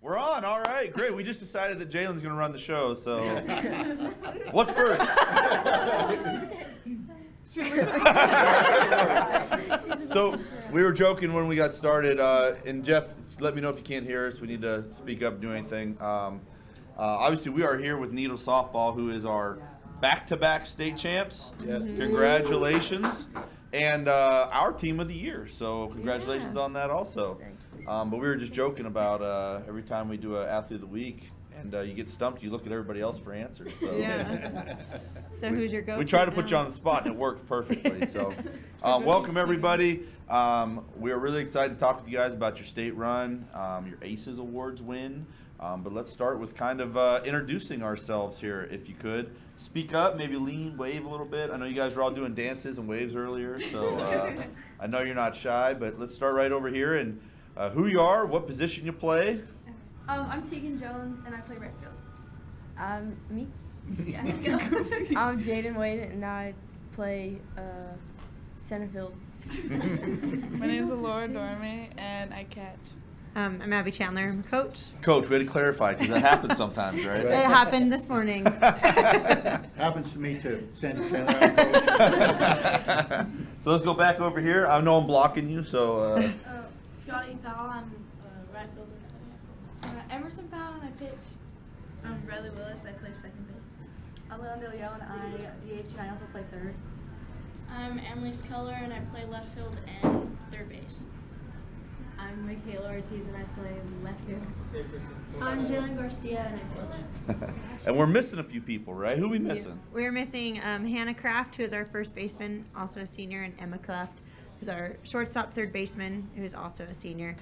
We're on. All right, great. We just decided that Jalen's going to run the show. So, what's first? So we were joking when we got started, and Jeff, let me know if you can't hear us. We need to speak up, do anything. Obviously, we are here with Needle Softball, who is our back-to-back state champs. Yes. Congratulations. And our team of the year. So congratulations on that also. But we were just joking about every time we do an athlete of the week and you get stumped, you look at everybody else for answers. So Yeah. So who's your go-to? we try to put you on the spot and it worked perfectly. So welcome everybody. We are really excited to talk with you guys about your state run, your ACES Awards win. But let's start with kind of introducing ourselves here, if you could. Speak up, maybe lean, wave a little bit. I know you guys were all doing dances and waves earlier, so I know you're not shy, but let's start right over here and who you are, what position you play. I'm Tegan Jones, and I play right field. Me. Yeah. I'm Jaden Wade, and I play center field. My name is Alora Dorme, and I catch. I'm Abby Chandler. I'm a coach. Coach, we had to clarify because that happens sometimes, right? It happened this morning. Happens to me too. Sandy Chandler. So let's go back over here. I know I'm blocking you, so Scotty Powell, I'm right fielder. Emerson Powell, and I pitch. I'm Bradley Willis, I play second base. I'm Leon DeLeon, I DH, and I also play third. I'm Annalise Keller, and I play left field and third base. I'm Michaela Ortiz, and I play left field. I'm Jalen Garcia, and I pitch. and we're missing a few people, right? Who we missing? We're missing Hannah Kraft, who is our first baseman, also a senior, and Emma Kraft, who's our shortstop third baseman, who is also a senior.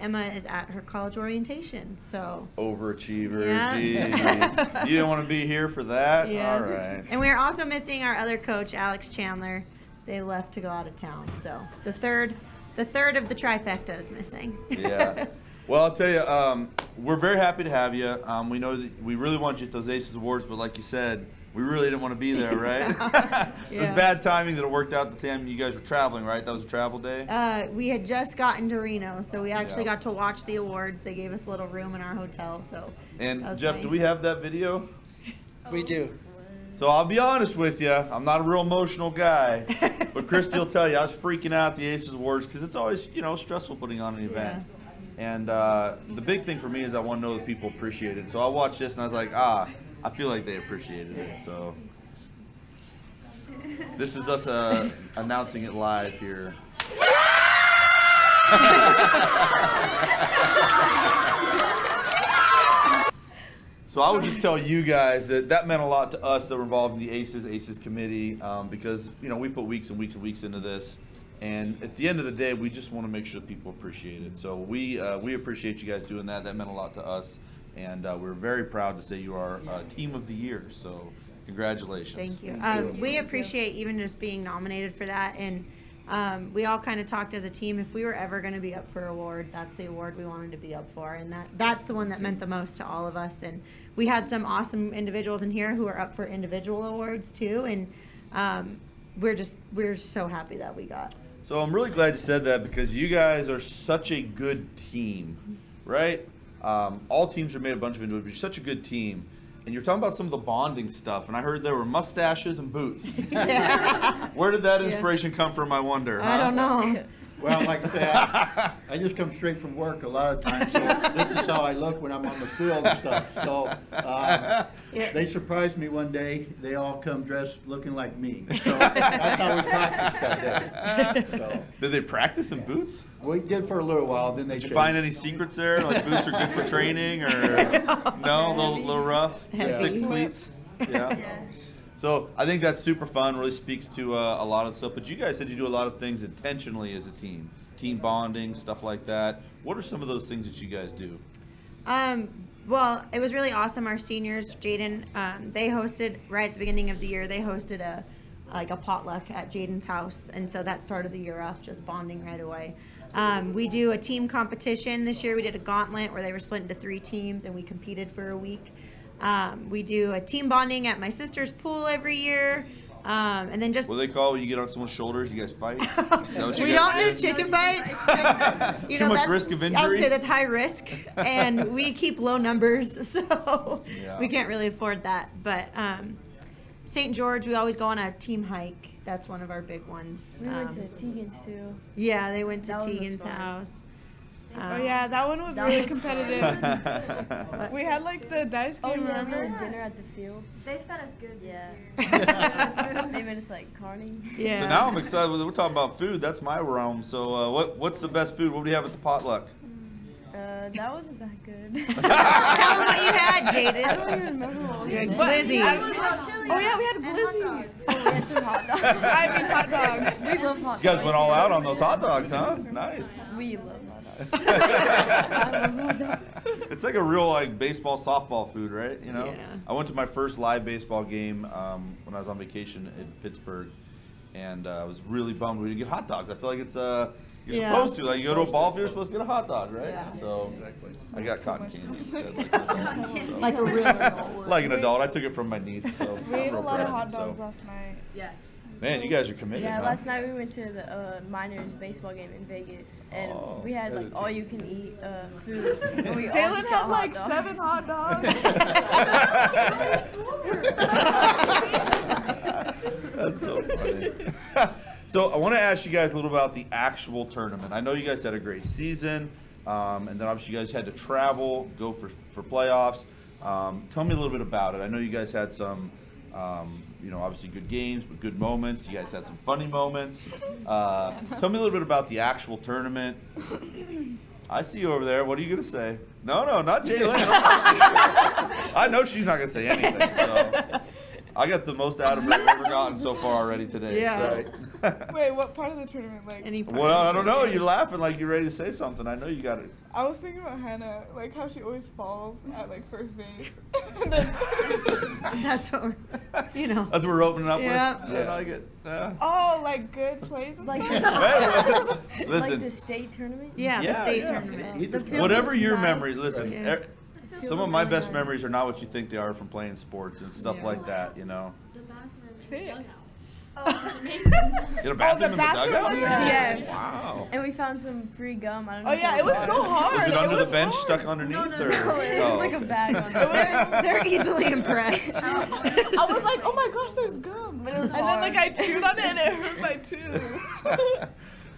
Emma is at her college orientation, so. Overachiever, Yeah. jeez. You didn't want to be here for that? Yeah. All right. And we're also missing our other coach, Alex Chandler. They left to go out of town, so the third of the trifecta is missing. Yeah. Well, I'll tell you, we're very happy to have you. We know that we really want you at those ACES Awards, but like you said, we really didn't want to be there, right? It was Yeah. bad timing that it worked out the time you guys were traveling, right? That was a travel day? We had just gotten to Reno, so we actually Yeah. got to watch the awards. They gave us a little room in our hotel, so. And that was Jeff, nice. do we have that video? We do. So I'll be honest with you, I'm not a real emotional guy, but Christy will tell you I was freaking out at the ACES Awards because it's always, stressful putting on an event. And the big thing for me is I want to know that people appreciate it. So I watched this and I was like, I feel like they appreciated it. So this is us announcing it live here. So I would just tell you guys that meant a lot to us that were involved in the ACES committee because, we put weeks and weeks and weeks into this. And at the end of the day, we just want to make sure that people appreciate it. So we appreciate you guys doing that. That meant a lot to us. And we're very proud to say you are Team of the Year. So congratulations. Thank you. We appreciate even just being nominated for that. And we all kind of talked as a team, if we were ever going to be up for an award, that's the award we wanted to be up for. And that's the one that meant the most to all of us. And we had some awesome individuals in here who are up for individual awards too. And we're so happy that we got. So I'm really glad you said that because you guys are such a good team, right? All teams are made of a bunch of individuals. You're such a good team. And you're talking about some of the bonding stuff, and I heard there were mustaches and boots. Where did that inspiration come from, I wonder? I don't know. Well, like I said, I just come straight from work a lot of times, so this is how I look when I'm on the field and stuff. So they surprised me one day. They all come dressed looking like me. So that's how we practiced that day. So Did they practice in boots? we did for a little while, then they Did you changed. find any secrets there? Like boots are good for training, or no, a little rough, Heavy. stick cleats. Yeah. So I think that's super fun. Really speaks to a lot of stuff. But you guys said you do a lot of things intentionally as a team bonding, stuff like that. What are some of those things that you guys do? Well, it was really awesome. Our seniors, Jaden, they hosted right at the beginning of the year. They hosted a potluck at Jaden's house, and so that started the year off just bonding right away. We do a team competition this year. We did a gauntlet where they were split into 3 teams, and we competed for a week. We do a team bonding at my sister's pool every year. And then just What do they call when you get on someone's shoulders? You guys fight? Is that what you we guys don't do do? chicken bites. You Too much that's- risk of I would injury? say that's high risk, and we keep low numbers, so Yeah. we can't really afford that. But St. George, we always go on a team hike. That's one of our big ones. We went to Tegan's too. Yeah, they went to That one was Tegan's fun. house. Oh yeah, that one was That really was fun. competitive. We had like the dice Oh game. yeah, remember? we had dinner at the field. They fed us good Yeah. this year. They made us like carny. Yeah. So now I'm excited. We're talking about food. That's my realm. So what's the best food? What do you have at the potluck? That wasn't that good. Tell them what you had, Jaden. I don't even remember what we You had did. glizzies. Oh yeah, we had glizzy. Oh, we had some hot dogs. I mean hot dogs. We love hot dogs. You guys went all out on those hot dogs, huh? Nice. We love hot dogs. I love hot dogs. It's like a real like baseball, softball food, right? You know. Yeah. I went to my first live baseball game when I was on vacation in Pittsburgh, and I was really bummed we didn't get hot dogs. I feel like it's you're Yeah. supposed to, like, you go to a ball field, you're supposed to get a hot dog, right? Yeah. So I got cotton candy instead, like an adult, so. Like a real adult would. Like an adult. I took it from my niece. So We I'm ate a real lot of proud, hot so. dogs last night. Yeah. Man, you guys are committed, Yeah, huh? last night we went to the Miners baseball game in Vegas, and Oh, we had like all you can eat food. And we all Jalen just got had like hot dogs. 7 hot dogs. That's so funny. So I want to ask you guys a little about the actual tournament. I know you guys had a great season, and then obviously you guys had to travel, go for playoffs. Tell me a little bit about it. I know you guys had some, obviously good games, but good moments. You guys had some funny moments. Tell me a little bit about the actual tournament. I see you over there. What are you going to say? No, not Jalen. I know she's not going to say anything. So I got the most out of it I've ever gotten so far already today. Yeah. So. Wait, what part of the tournament? Like, Any part Well, of I it. don't know. You're laughing like you're ready to say something. I know you got it. I was thinking about Hannah, like how she always falls at like first base. And then- That's what we're, That's what we're opening up Yeah. with. I like it. Yeah. oh, like good plays and Like, stuff. Hey, like listen, the state tournament. yeah, the Yeah, state yeah. tournament. Either The field whatever was your nice. memories, listen, Yeah. some of my best memories are not what you think they are from playing sports and stuff Yeah. like that, you know. The bathroom in See the it. dugout. Oh, It was amazing. Get a bathroom in the bathroom dugout? was- Yeah. Yes. Wow. And we found some free gum. I don't know. Oh if yeah, that it was so ours. hard. Was it under was the bench hard. stuck underneath? No, or? No, it was Oh, like a okay. bag on They're easily impressed. I was like, oh my gosh, there's gum. But it was and then like I hard. chewed on it and it hurt my tooth.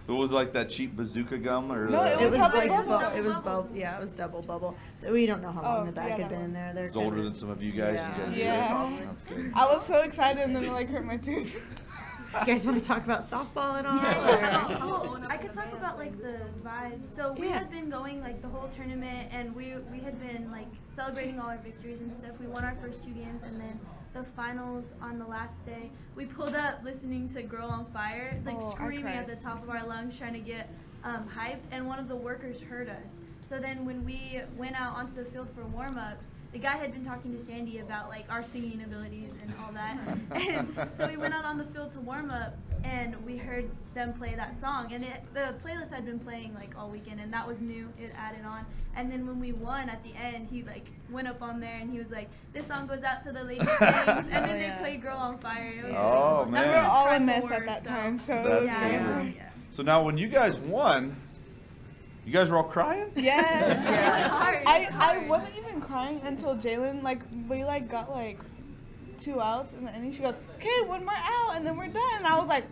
It was like that cheap bazooka gum, or No, it It was Double like bubble. it was bubble. Yeah, it was double bubble. We don't know how long Oh, the back yeah, had that been in one. there. They're it's older kinda- than some of you guys. Yeah. You guys Yeah. That's good. I was so excited and then it like hurt my tooth. You guys want to talk about softball at all? Yeah. or- Well, I could talk about like the vibe. So we Yeah. had been going like the whole tournament, and we had been like celebrating all our victories and stuff. We won our first 2 games, and then the finals on the last day, we pulled up listening to "Girl on Fire," like Oh, I screaming at cried. the top of our lungs, trying to get hyped. And one of the workers heard us. So then when we went out onto the field for warm-ups, the guy had been talking to Sandy about like our singing abilities and all that. And so we went out on the field to warm up, and we heard them play that song. And the playlist had been playing like all weekend, and that was new. It added on. And then when we won at the end, he like went up on there and he was like, "This song goes out to the ladies." And then they yeah. played "Girl on Fire." It was Oh, really cool. man. We We were were all a Cried mess more, at that so- time, so it That's was Yeah, good. yeah. So now, when you guys won, you guys were all crying? Yes. It was hard. It's I hard. wasn't even crying until Jalen, like, we, like, got, like, 2 outs in the inning. She goes, okay, 1 more out, and then we're done. And I was like,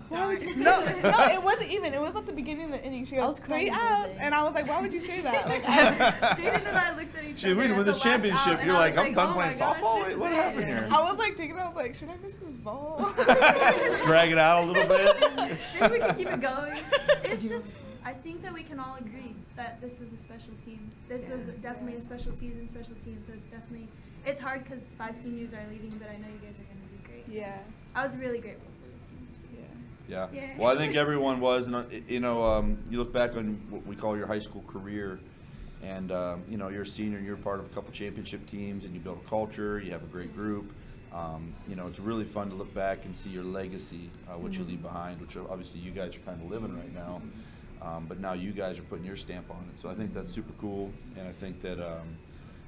why would you? No, it wasn't even. It was at the beginning of the inning. She I goes, was 3 crying outs. the whole And I was like, why would you say that? Like, Jaden and I looked at each Shit, other. we at win the this last out, championship. and You're I like, was I'm done "Oh my playing gosh, softball. this Wait, is what it." happened here? I was, like, thinking, I was like, should I miss this ball? Drag it out a little bit. Maybe we can keep it going. It's just, I think that we can all agree that this was a special team. This was definitely a special season, special team. So it's definitely, it's hard because 5 seniors are leaving, but I know you guys are going to do great. Yeah. I was really grateful for this team this year. Yeah. Yeah. Well, I think everyone was, and you look back on what we call your high school career, and you're a senior, and you're part of a couple championship teams, and you build a culture. You have a great group. It's really fun to look back and see your legacy, what you leave behind, which obviously you guys are kind of living right now. But now you guys are putting your stamp on it, so I think that's super cool, and I think that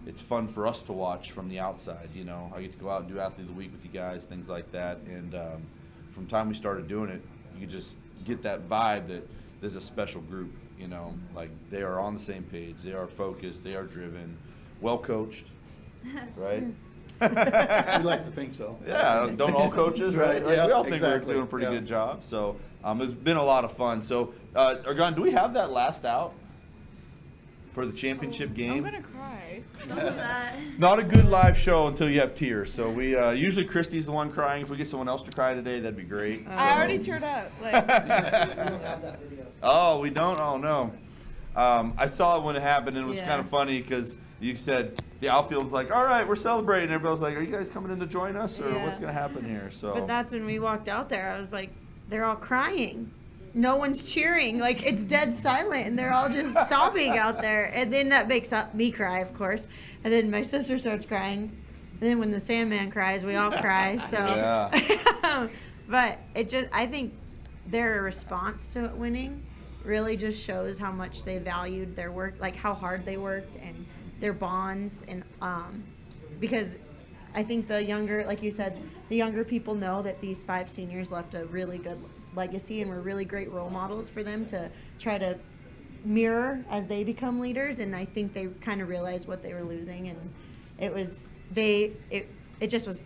it's fun for us to watch from the outside. You know, I get to go out and do athlete of the week with you guys, things like that. And from the time we started doing it, you just get that vibe that there's a special group. You know, like they are on the same page, they are focused, they are driven, well coached, right? We like to think so. Yeah, don't all coaches, right? Like, Yeah, we all think exactly. we're doing a pretty Yeah. good job. So it's been a lot of fun. So, Argon, do we have that last out for the championship I'm game? gonna cry. Some of that. It's not a good live show until you have tears. So we usually Christy's the one crying. If we get someone else to cry today, that'd be great. I So- already teared up. Like, Oh, we don't? Oh, no. I saw it when it happened, and it was Yeah. kind of funny because you said the outfield's like, all right, we're celebrating. Everybody was like, are you guys coming in to join us, or Yeah. what's going to happen here? So. But that's when we walked out there. I was like, they're all crying. No one's cheering. Like, it's dead silent, and they're all just sobbing out there. And then that makes me cry, of course. And then my sister starts crying. And then when the Sandman cries, we all cry. So, Yeah. but I think their response to it winning really just shows how much they valued their work, like how hard they worked and their bonds. And because I think the younger, like you said, the younger people know that these 5 seniors left a really good legacy and were really great role models for them to try to mirror as they become leaders. And I think they kind of realized what they were losing, and it just was.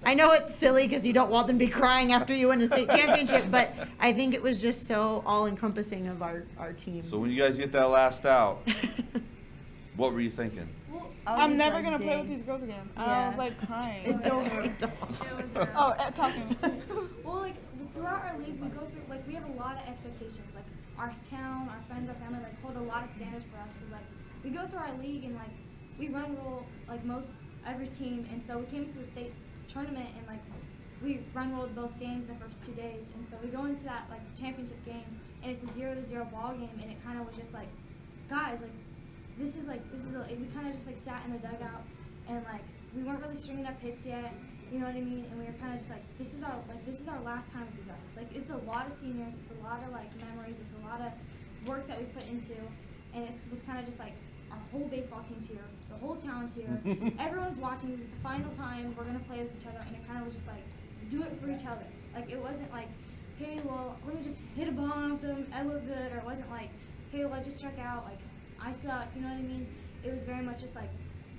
I know it's silly because you don't want them to be crying after you win a state championship, but I think it was just so all-encompassing of our team. So when you guys get that last out, what were you thinking? I'm never gonna play with these girls again. I Yeah. was like crying. It's over. It was rough. Oh, talking. Well, like throughout our league, we go through like we have a lot of expectations. Like our town, our friends, our family, like hold a lot of standards for us. Because like we go through our league and like we run roll like most every team, and so we came to the state tournament and like we run rolled both games the first 2 days, and so we go into that like championship game and it's a 0-0 ball game, and it kind of was just like, guys, like this is we kind of just like sat in the dugout and like we weren't really stringing up hits yet, you know what I mean? And we were kind of just like, this is our last time with you guys. Like it's a lot of seniors, it's a lot of like memories, it's a lot of work that we put into, and it was kind of just like our whole baseball team's here, the whole town's here, everyone's watching. This is the final time we're gonna play with each other, and it kind of was just like, do it for each other. Like it wasn't like, hey, well, let me just hit a bomb so I look good, or it wasn't like, hey, well, I just struck out, like I suck, you know what I mean? It was very much just like,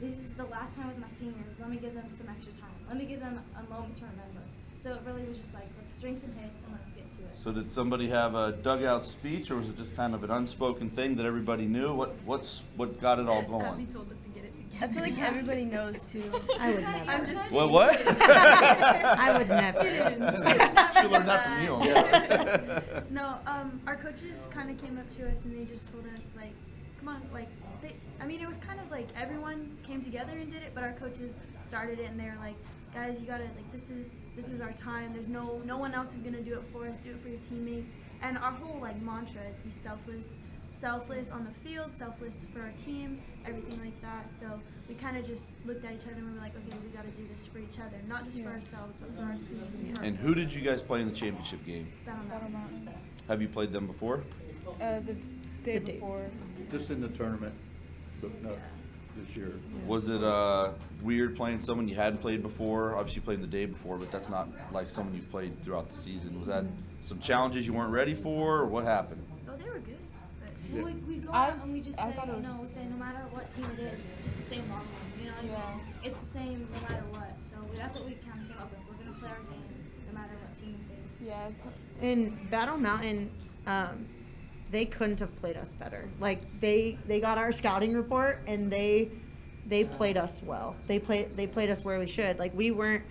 this is the last time with my seniors. Let me give them some extra time. Let me give them a moment to remember. So it really was just like, let's string some hits and let's get to it. So did somebody have a dugout speech, or was it just kind of an unspoken thing that everybody knew? What got it all going? told us to get it together. I feel like everybody knows too. I would never. I'm just What? I would never. She learned that from you. Yeah. No, our coaches kind of came up to us and they just told us like, come on, like it was kind of like everyone came together and did it, but our coaches started it and they were like, guys, you gotta like this is our time. There's no one else who's gonna do it for us. Do it for your teammates. And our whole like mantra is be selfless on the field, selfless for our team, everything like that. So we kind of just looked at each other and we were like, okay, we got to do this for each other, not just for ourselves, but for our team. And who did you guys play in the championship game? Battle Mountain. Have you played them before? The day The day. before. Just in the tournament, but not this year. Was it weird playing someone you hadn't played before? Obviously you played the day before, but that's not like someone you've played throughout the season. Was that some challenges you weren't ready for, or what happened? Oh, they were good. But Well, we go I- out and we just I say, thought it was we say no matter what team it is, it's just the same ball game. You know what I mean? It's the same no matter what. So that's what we kind of came up with. We're gonna play our game no matter what team we face. Yeah, it's, In Battle Mountain, they couldn't have played us better. Like they got our scouting report and they played us well. They played us where we should. Like we weren't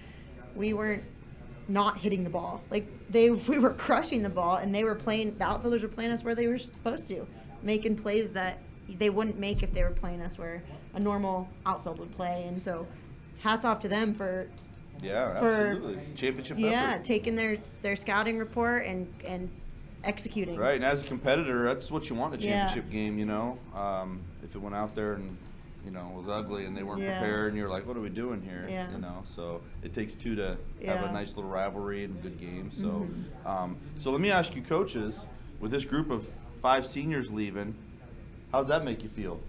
not hitting the ball. Like we were crushing the ball, and the outfielders were playing us where they were supposed to, making plays that they wouldn't make if they were playing us where a normal outfield would play. And so hats off to them for Yeah, For- absolutely. Championship yeah, effort. taking their scouting report and executing. Right, and as a competitor, that's what you want in a Yeah. championship game, you know. If it went out there and, you know, was ugly and they weren't Yeah. prepared and you're like, what are we doing here? Yeah. You know, so it takes two to have Yeah. a nice little rivalry and good games. So, Mhm. so let me ask you, coaches, with this group of 5 seniors leaving, how's that make you feel?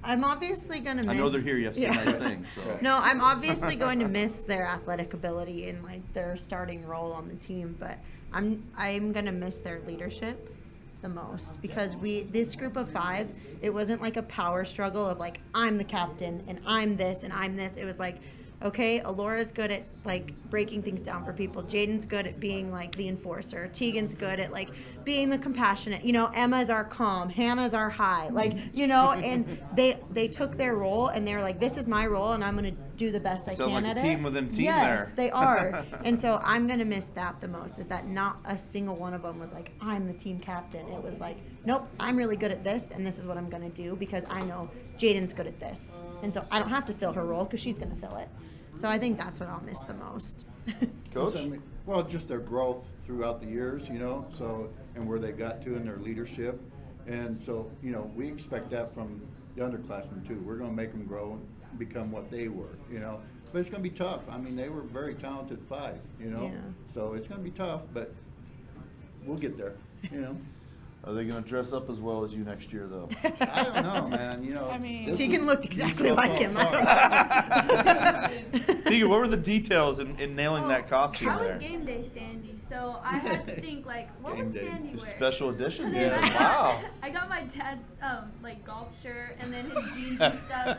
I'm obviously gonna miss. I know they're here. You have to say Yeah. nice things. So. No, I'm obviously going to miss their athletic ability and like their starting role on the team, but I'm gonna miss their leadership the most because this group of 5, it wasn't like a power struggle of like I'm the captain and I'm this and I'm this. It was like, okay, Alora's good at like breaking things down for people. Jaden's good at being like the enforcer. Tegan's good at like being the compassionate. You know, Emma's our calm. Hannah's our high. Like, you know, and they took their role and they were like, this is my role and I'm gonna do the best I Sound can like at a it. team within a team yes, there. they are. And so I'm gonna miss that the most. Is that not a single one of them was like, I'm the team captain. It was like, nope, I'm really good at this and this is what I'm gonna do because I know Jaden's good at this. And so I don't have to fill her role because she's gonna fill it. So I think that's what I'll miss the most. Coach? Well, just their growth throughout the years, you know, so, and where they got to in their leadership. And so, you know, we expect that from the underclassmen too. We're gonna make them grow and become what they were, you know. But it's gonna be tough. I mean, they were very talented 5, you know. Yeah. So it's gonna be tough, but we'll get there, you know. Are they going to dress up as well as you next year, though? I don't know, man, you know. I mean- this Tegan is- looked exactly these like stuff him. all apart. Tegan, what were the details in nailing that Oh, costume I was there? game day Sandy, so I had to think like, what Game would day. Sandy wear? Special edition? And then Yeah. Wow. I got my dad's like golf shirt and then his jeans and stuff.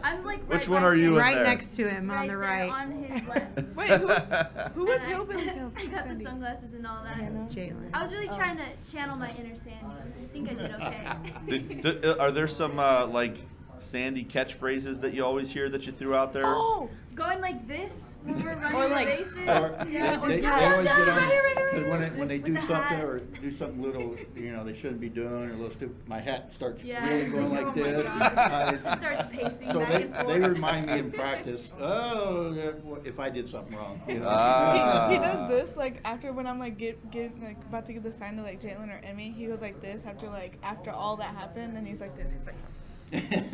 I'm like Which right one by are you in Sandy. Right there? next to him on Right the there, right. on his left. Wait, who was And helping I got the Sandy? sunglasses and all that. Jalen. I was really trying to channel my inner Sandy. I think I did okay. Are there some, like, Sandy catchphrases that you always hear that you threw out there? Oh, Going like this when we're running Or the like- bases. Or Yeah, or they something. always get on, Right, right, right, because right. when they With do the something hat. or do something little, you know, they shouldn't be doing, or a little stupid, my hat starts Yeah. really going Oh like my this. God. It Starts pacing So back they, and forth. they remind me in practice, oh, if I did something wrong, you know. Ah. he does this like after when I'm like get like about to give the sign to like Jalen or Emmy. He goes like this after all that happened, and he's like this. He's like, and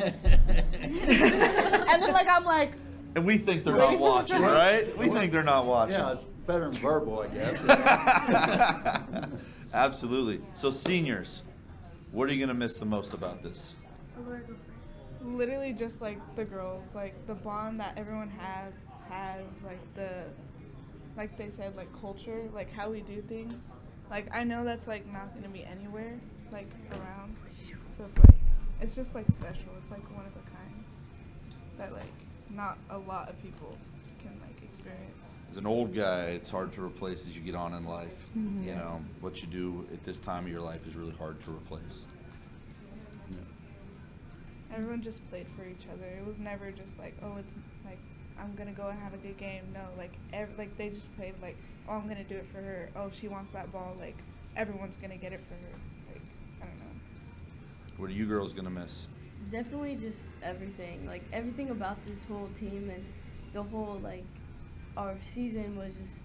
then like I'm like, And we think they're Well, not watching, right? We think they're not watching. Yeah, it's better than verbal, I guess. Absolutely. So, seniors, what are you going to miss the most about this? Allura, go first. literally just like the girls, like the bond that everyone has, like they said, like culture, like how we do things. Like I know that's like not gonna be anywhere like around, so it's like it's just like special. It's like one of a kind that like not a lot of people can like experience. As an old guy, it's hard to replace as you get on in life. You know, what you do at this time of your life is really hard to replace. Everyone just played for each other. It was never just like, oh, it's like I'm gonna go and have a good game. No, like like they just played like, oh, I'm gonna do it for her. Oh, she wants that ball. Like everyone's gonna get it for her. Like I don't know. What are you girls going to miss? Definitely just everything. Like everything about this whole team and the whole like our season was just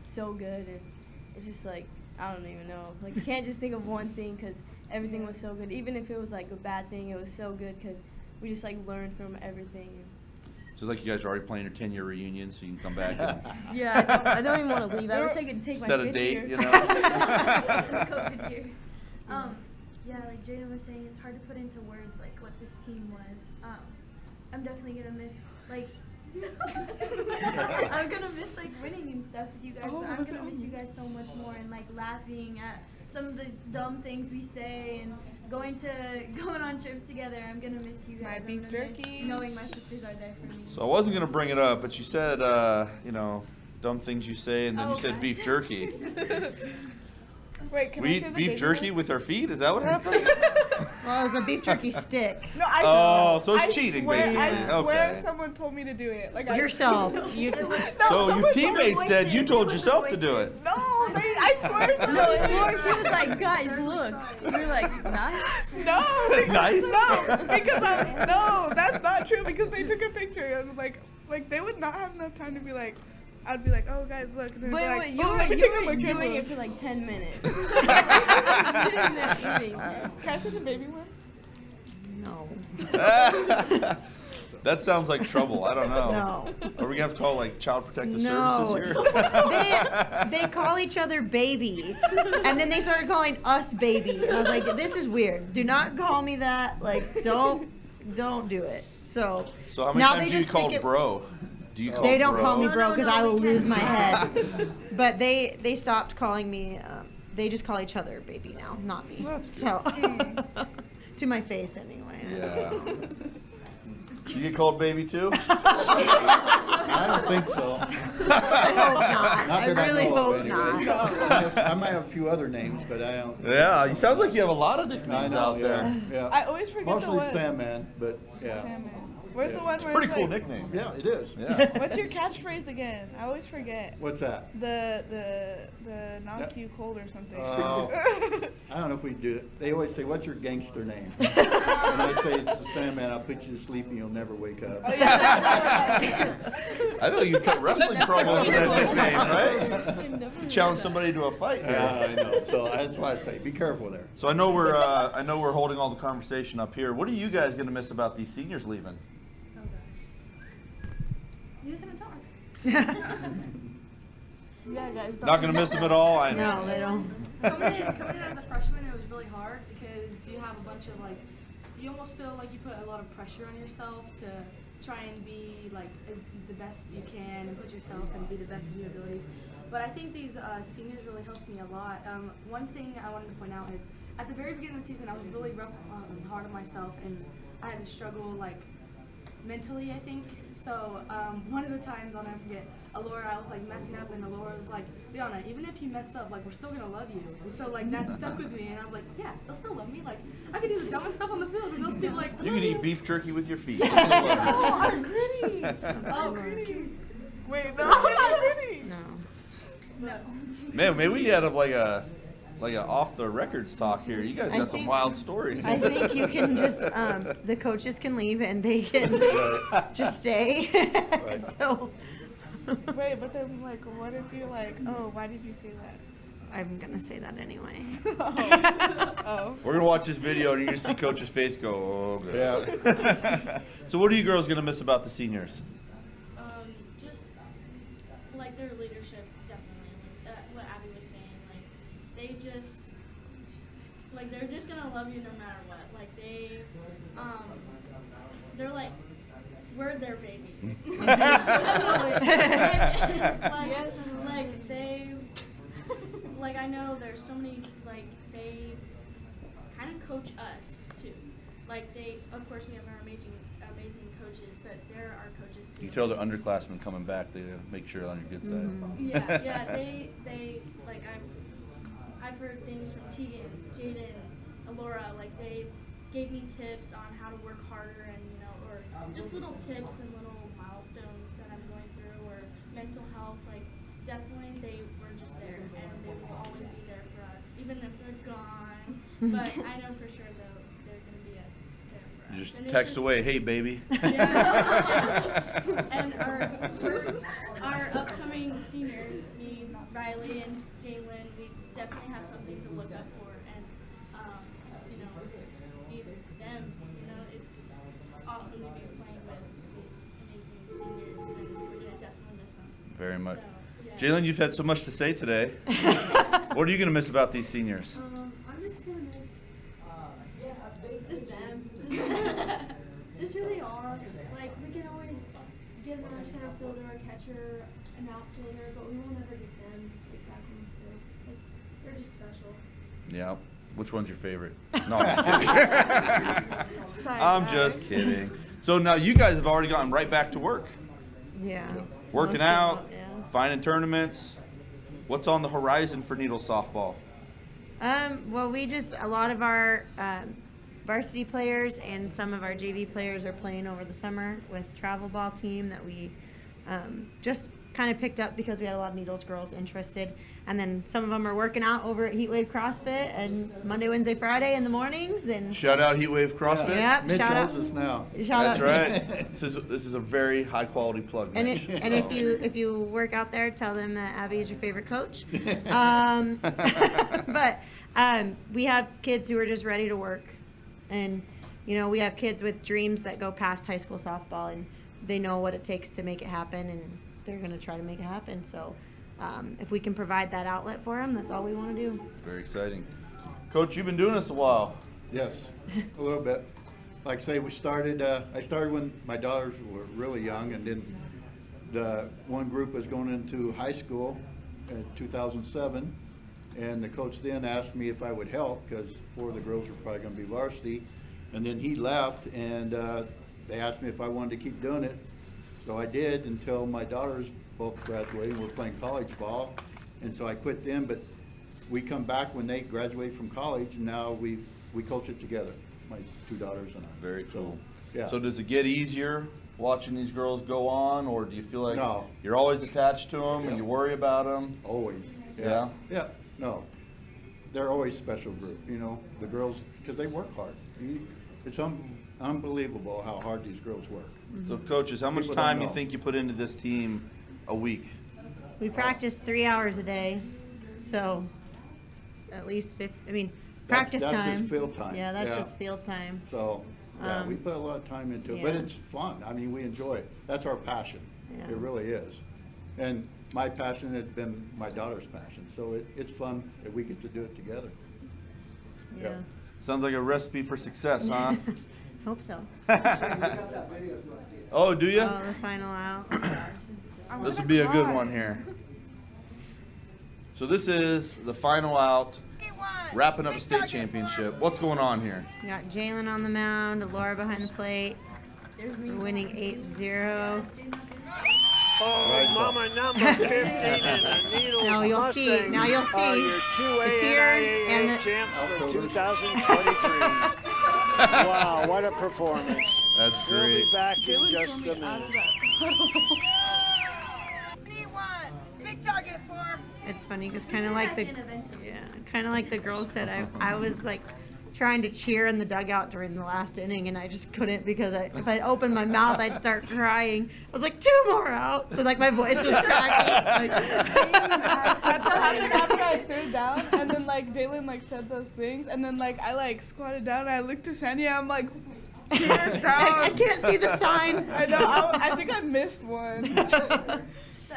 so good, and it's just like I don't even know. Like you can't just think of one thing because everything was so good. Even if it was like a bad thing, it was so good because we just like learned from everything. So, it's like you guys are already planning your 10-year reunion, so you can come back and Yeah, I don't even want to leave. I wish I could take my set a fifth date, year. you know? COVID year. Yeah, like Jada was saying, it's hard to put into words like what this team was. I'm definitely gonna miss like I'm gonna miss like winning and stuff with you guys. Oh, But I'm was gonna it miss on? you guys so much more and like laughing at some of the dumb things we say and going on trips together. I'm gonna miss you guys. My I'm beef gonna miss jerky. knowing my sisters are there for me. So, I wasn't going to bring it up, but you said, you know, dumb things you say, and then you Oh, said gosh. beef jerky. Wait, can We I eat say the beef baby jerky one? with our feet? Is that what happened? Well, it was a beef jerky stick. No, I. Oh, so it's I cheating, swear, basically. I swear, Okay. someone told me to do it. Like Yourself. You. No, So, someone your told teammates me- said you told It was yourself the to do it. voices. No, I swear someone. No, did it's it. more. She was like, guys, look. We were like, nice. No, Nice. No, because no, that's not true. Because they took a picture and like they would not have enough time to be like. I'd be like, oh guys, look. And they'd be Wait, like, wait, oh, you let me were take out my doing camera. it for like 10 minutes. Sitting there eating. Can I say the baby one? No. That sounds like trouble. I don't know. No. Are we going to have to call, like, Child Protective No. Services here? They call each other baby, and then they started calling us baby. And I was like, this is weird. Do not call me that. Like, don't. don't do it. So So how many now times they do you just call stick it. bro? Do you call They don't bro? call me No, bro no, because no, I will we can't. lose my head. But they stopped calling me. They just call each other baby now, not me. So to my face anyway. Yeah. You get called baby too? I don't think so. I hope not. Not I that really know of hope anyway. not. I might have a few other names, but I don't. Yeah, you sounds like you have a lot of I nicknames know, out yeah, there. yeah. I always forget the Mostly one. Sandman, but yeah. Sandman. Where's Yeah. the one where Pretty it's cool like, nickname. Yeah, it is. Yeah. what's your catchphrase again? I always forget. What's that? The knock That- you cold or something. Oh. I don't know if we do it. They always say, "What's your gangster name?" And I say, "It's the Sandman. I'll put you to sleep and you'll never wake up." Oh, yeah. I feel like you cut wrestling promos with that nickname, right? I never heard Challenge that. somebody to a fight here. Yeah, I know. So that's why I say, be careful there. So I know we're holding all the conversation up here. What are you guys gonna miss about these seniors leaving? Oh gosh. You guys haven't talked. Yeah, guys. Not gonna miss them at all. I know. No, they don't. coming in as a freshman, it was really hard because you have a bunch of like, you almost feel like you put a lot of pressure on yourself to try and be like the best you can and put yourself and be the best of your abilities. But I think these seniors really helped me a lot. One thing I wanted to point out is at the very beginning of the season, I was really rough, hard on myself, and I had to struggle like mentally, I think. So one of the times, I'll never forget, Alora, I was like messing up, and Alora was like, Liana, even if you messed up, like we're still gonna love you. And so like that stuck with me, and I was like, yeah, they'll still love me. Like I can do the dumbest stuff on the field, and they'll still like. You love can me. eat beef jerky with your feet. Oh, I'm gritty. Oh, gritty. Wait, no, I'm not gritty. No. No. Man, maybe we had like a off the records talk here. You guys I got some think- wild stories. I think you can just the coaches can leave and they can just stay. Right. So Wait, but then like, what if you're like, oh, why did you say that? I'm gonna say that anyway. Oh. We're gonna watch this video and you're gonna see Coach's face go, oh good. Yeah. So what are you girls gonna miss about the seniors? Just like their leadership, definitely. Like what Abby was saying, like they just, like they're just gonna love you no matter what. Like they're like, we're their babies. like they, like I know there's so many, like they kind of coach us too. Like they, of course, we have our amazing coaches, but they're our coaches too. You tell the underclassmen coming back, they make sure on your good side. Yeah, they like I've heard things from Tegan, Jaden, Alora, like they gave me tips on how to work harder and or just little tips and little milestones that I'm going through or mental health, like definitely they were just there and they will always be there for us, even if they're gone. But I know for sure they're gonna be there for us. You just And it's text just- away, hey baby. Yeah. And our upcoming seniors, me, Riley, and Jalen, we definitely have something to look up for, and be them. It's awesome to be playing with these amazing seniors, and we're gonna definitely miss them. Very much. So, yeah. Jalen, you've had so much to say today. What are you gonna miss about these seniors? I'm just gonna miss just them. Just who they are. Like we can always get another center fielder, a catcher, an outfielder, but we will never get them like back in the field. Like they're just special. Yeah. Which one's your favorite? No, I'm just kidding. I'm just kidding. So now you guys have already gotten right back to work. Yeah. Working Most of out, it, yeah. finding tournaments. What's on the horizon for Needle softball? Well, a lot of our varsity players and some of our JV players are playing over the summer with travel ball team that we just kind of picked up because we had a lot of Needles girls interested. And then some of them are working out over at Heatwave CrossFit and Monday, Wednesday, Friday in the mornings. And Shout out Heatwave CrossFit. Yep, Mitch shout out. owes us now. Shout That's out to right. This is a very high quality plug. And Mitch, and so. if you work out there, tell them that Abby is your favorite coach. But we have kids who are just ready to work, and we have kids with dreams that go past high school softball, and they know what it takes to make it happen, and they're going to try to make it happen. So if we can provide that outlet for them, that's all we want to do. Very exciting. Coach, you've been doing this a while. Yes, a little bit. like I say, I started when my daughters were really young, and then the one group was going into high school in 2007, and the coach then asked me if I would help, because 4 of the girls were probably gonna be varsity, and then he left, and they asked me if I wanted to keep doing it, so I did until my daughters both graduated and were playing college ball, and so I quit them, but we come back when they graduate from college, and now we coach it together, my 2 daughters and I. Very cool. Yeah. So does it get easier watching these girls go on, or do you feel like No. you're always attached to them and you worry about them? Always. Yeah? Yeah, no. They're always a special group, you know, the girls, because they work hard. It's unbelievable how hard these girls work. So coaches, how much People don't time do you know. think you put into this team a week? We practice 3 hours a day, so at least 50, practice That's time. just field time. Yeah, that's just field time. So, yeah, we Um, put a lot of time into it, but yeah. it's fun. I mean, we enjoy it. That's our passion. Yeah. It really is. And my passion has been my daughter's passion, so it's fun that we get to do it together. Yeah. Sounds like a recipe for success, huh? Hope so. Oh, do you? Oh, the final out. I'm This gonna would be a good cry. one here. So this is the final out, wrapping up a state championship. What's going on here? We got Jalen on the mound, Laura behind the plate. We're winning 8-0. Right, Mama number 15 in the Needles Now you'll see. Mustangs Now you'll are see your 2A the tears and NIAA the. champs for 2023. Wow, what a performance. That's We'll great. be back in Jalen's just a coming out minute. of that P1, big target for. It's funny because kind of like the. Back in eventually. Yeah, kind of like the girls said. I was like trying to cheer in the dugout during the last inning, and I just couldn't because if I opened my mouth, I'd start crying. I was like, 2 more out, so like my voice was cracking. Like, That's what happened after I threw down, and then like Jalen like said those things, and then like I like squatted down, and I looked to Sandy, and I'm like, tears down. I can't see the sign. I know. I think I missed one. The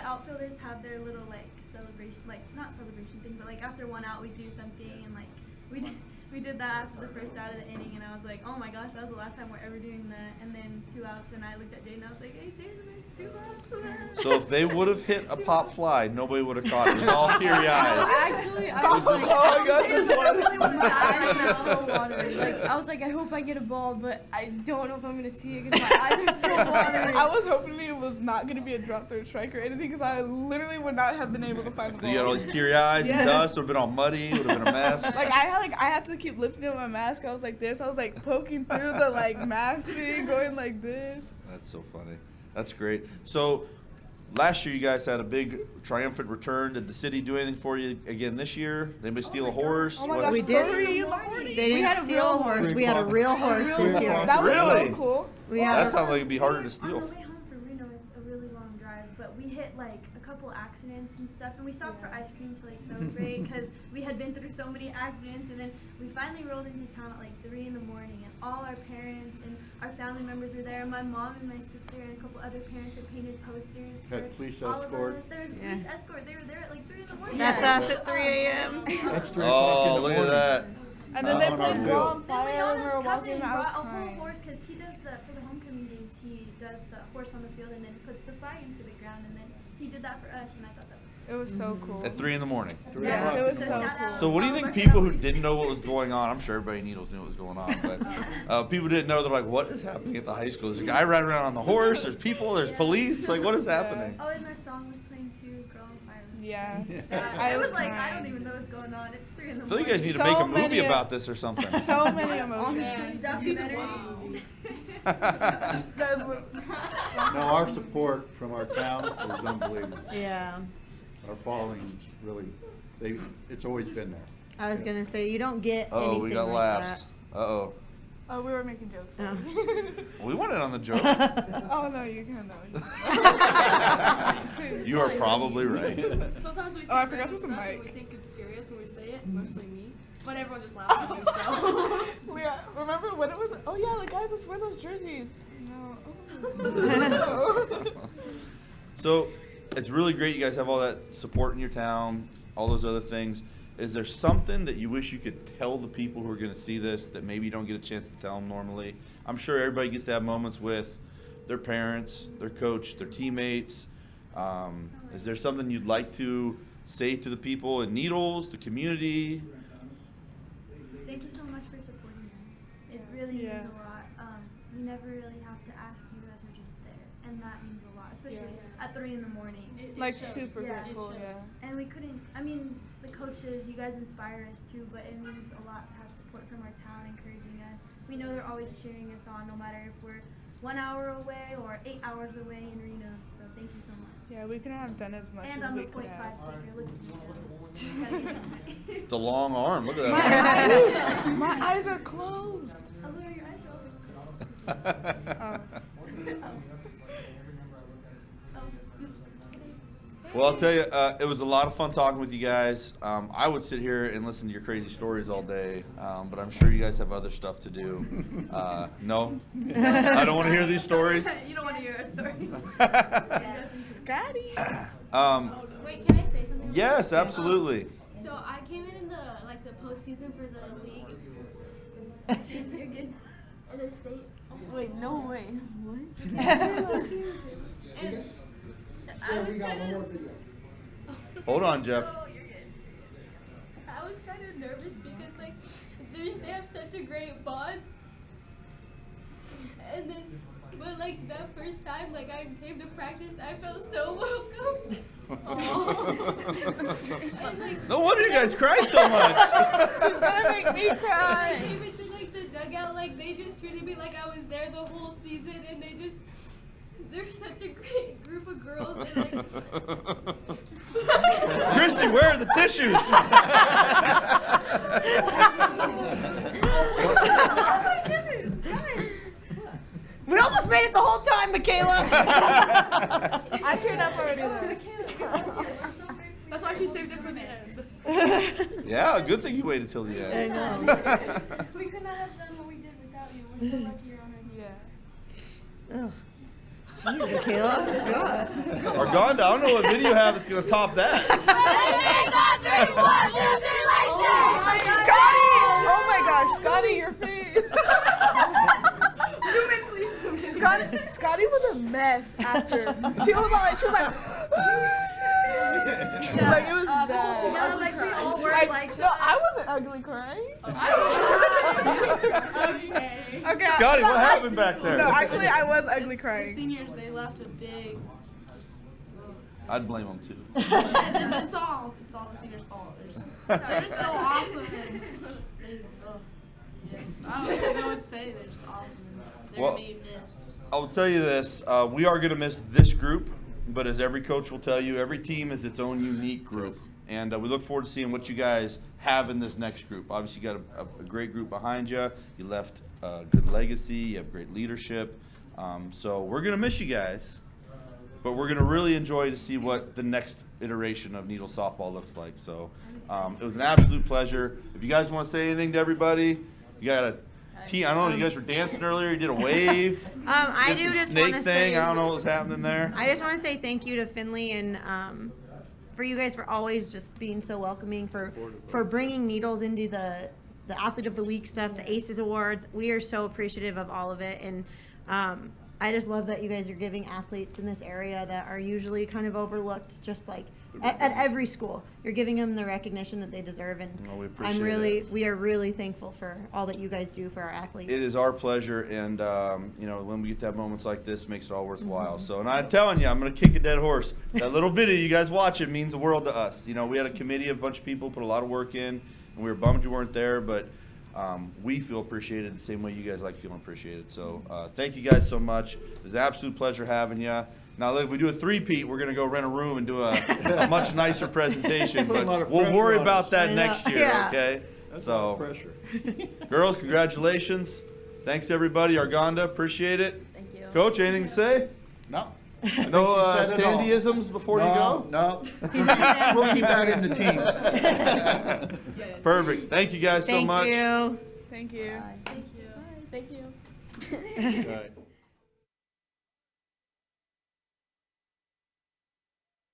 outfielders have their little like celebration, like not celebration thing, but like after 1 out we do something, and like we did that after the first out of the inning, and I was like, oh my gosh, that was the last time we're ever doing that. And then 2 outs, and I looked at Jay and I was like, hey Jay, there's 2 outs. So if they would have hit a pop fly, nobody would have caught it. It was all teary eyes. Actually, I was like, Oh my God. my eyes are so watery. Like, I was like, I hope I get a ball, but I don't know if I'm gonna see it because my eyes are so watery. I was hoping it was not going to be a drop third strike or anything because I literally would not have been able to find the So ball. you had all these teary eyes and Yeah. dust. It would have been all muddy. It would have been a mess. Like I had to keep lifting up my mask. I was like this. I was like poking through the like mask thing, going like this. That's so funny. That's great. So last year you guys had a big triumphant return. Did the city do anything for you again this year? Did anybody steal a horse? Oh my What- gosh, We did. 3 in the morning. They We had didn't a steal real a horse. 3 We had a o'clock. real horse Real this horse. year. That was Really? so cool. We That had sounds like it'd be harder to On steal. the way home from Reno, it's a really long drive, but we hit like a couple accidents and stuff, and we stopped for ice cream to like celebrate because we had been through so many accidents, and then we finally rolled into town at like 3 in the morning, and all our parents and our family members were there. My mom and my sister and a couple other parents had painted posters for Had police all escort. of us. There was a Yeah. police escort. They were there at like 3 in the morning. That's us at 3 a.m. That's 3 o'clock in Oh, the look morning. at that. And then they On our played field. ball on Then fire when we were Leona's walking. cousin I was brought a whole crying. horse because he does for the homecoming games. He does the horse on the field and then puts the flag into the ground, and then he did that for us, and I thought that was. It was so cool. At 3 in the morning. 3 Yeah, o'clock it in was the so morning. shout out So what do you all of think our people who families. didn't know what was going on? I'm sure everybody in Needles knew what was going on, but people didn't know. They're like, what is happening at the high school? There's a guy riding around on the horse. There's people. There's Yeah. police. Like, what is happening? Oh, and our song was playing too, Girl on Fire. Was Yeah. I was like, I don't even know what's going on. It's 3 in the I feel morning. like you guys need to So make a movie many- about this or something. So many Honestly, emotions. documentaries. Guys, No, our support from our town is unbelievable. Yeah. Our following's really, it's always been there. I was gonna say you don't get Oh, anything we got like laughs. Uh-oh. oh, we were making jokes. Oh. We wanted on the joke. Oh no, you can know. You are probably right. Sometimes we say Oh, I forgot random there's a stuff and we mic. think it's serious when we say it, mostly me. But everyone just laughs at me, so. Leah, remember when it was? Oh yeah, like guys, let's wear those jerseys. No. So it's really great you guys have all that support in your town, all those other things. is there something that you wish you could tell the people who are going to see this that maybe you don't get a chance to tell them normally? I'm sure everybody gets to have moments with their parents, their coach, their teammates. Is there something you'd like to say to the people in Needles, the community? Thank you so much for supporting us. It really means a lot. We never really have to ask. You guys are just there, and that means a lot, especially at 3 in the morning. Like super grateful, And we couldn't. I mean, the coaches, you guys inspire us too, but it means a lot to have support from our town encouraging us. We know they're always cheering us on, no matter if we're 1 hour away or 8 hours away in Reno. So thank you so much. Yeah, we couldn't have done as much And as I'm a we could have. 0.5 taker. Look at me. It's a long arm. Look at that. My eyes are closed. Although your eyes are always closed. Well, I'll tell you, it was a lot of fun talking with you guys. I would sit here and listen to your crazy stories all day, but I'm sure you guys have other stuff to do. No? I don't want to hear these stories. You don't want to hear our stories. Scotty. Wait, can I say something? Yes, absolutely. So I came in the postseason for the league. You're good. And the state. Wait, no way. What? And I was kind of. Hold on, Jeff. I was kind of nervous because they have such a great bond. And then, but that first time I came to practice, I felt so welcome. And, No wonder you guys cry so much. She's gonna make me cry. I came into the dugout, they just treated me like I was there the whole season, and they're such a great group of girls. And, Christy, where are the tissues? We almost made it the whole time, Michaela. I teared up already though. That's why she saved it for the end. Yeah, good thing you waited till the end. We could not have done what we did without you. We're so lucky you're on our team. Oh. Jeez, Michaela. God. Argonda, I don't know what video you have that's going to top that. Scotty! Oh my gosh, Scotty, your face. Scotty was a mess after. She was like, it was bad. We all were No, I wasn't ugly crying. Okay. Scotty, what happened back there? No, actually, I was ugly crying. Seniors, they left a big. I'd blame them too. It's all the seniors' fault. They're just so awesome. And yes, I don't even know what to say. They're just awesome. And they're Well, being missed. I will tell you this, we are going to miss this group, but as every coach will tell you, every team is its own unique group. And we look forward to seeing what you guys have in this next group. Obviously, you got a great group behind you. You left a good legacy. You have great leadership. So we're going to miss you guys, but we're going to really enjoy to see what the next iteration of Needle softball looks like. So it was an absolute pleasure. If you guys want to say anything to everybody, you got a I don't know, you guys were dancing earlier, you did a wave. I did do some just snake want to thing. say. I don't know what was happening there. I just want to say thank you to Finley and for you guys for always just being so welcoming, for bringing Needles into the Athlete of the Week stuff, the ACES Awards. We are so appreciative of all of it, and I just love that you guys are giving athletes in this area that are usually kind of overlooked, just like at every school. You're giving them the recognition that they deserve, and Well, we appreciate we are really thankful for all that you guys do for our athletes. It is our pleasure, and when we get to have moments like this, it makes it all worthwhile. So, and I'm telling you, I'm going to kick a dead horse. That little video you guys watch, it means the world to us. We had a committee of a bunch of people, put a lot of work in, and we were bummed you weren't there, but we feel appreciated the same way you guys like feeling appreciated. So, thank you guys so much. It was an absolute pleasure having you. Now, if we do a three-peat, we're going to go rent a room and do a much nicer presentation, but we'll worry about that next year, okay? That's a lot of pressure. Girls, congratulations. Thanks, everybody. Argonda, appreciate it. Thank you. Coach, anything to say? No. No said it all. standyisms before you go? No. We'll keep that in the team. Perfect. Thank you guys so much. Thank you. Thank you. Thank you. Thank you. All right.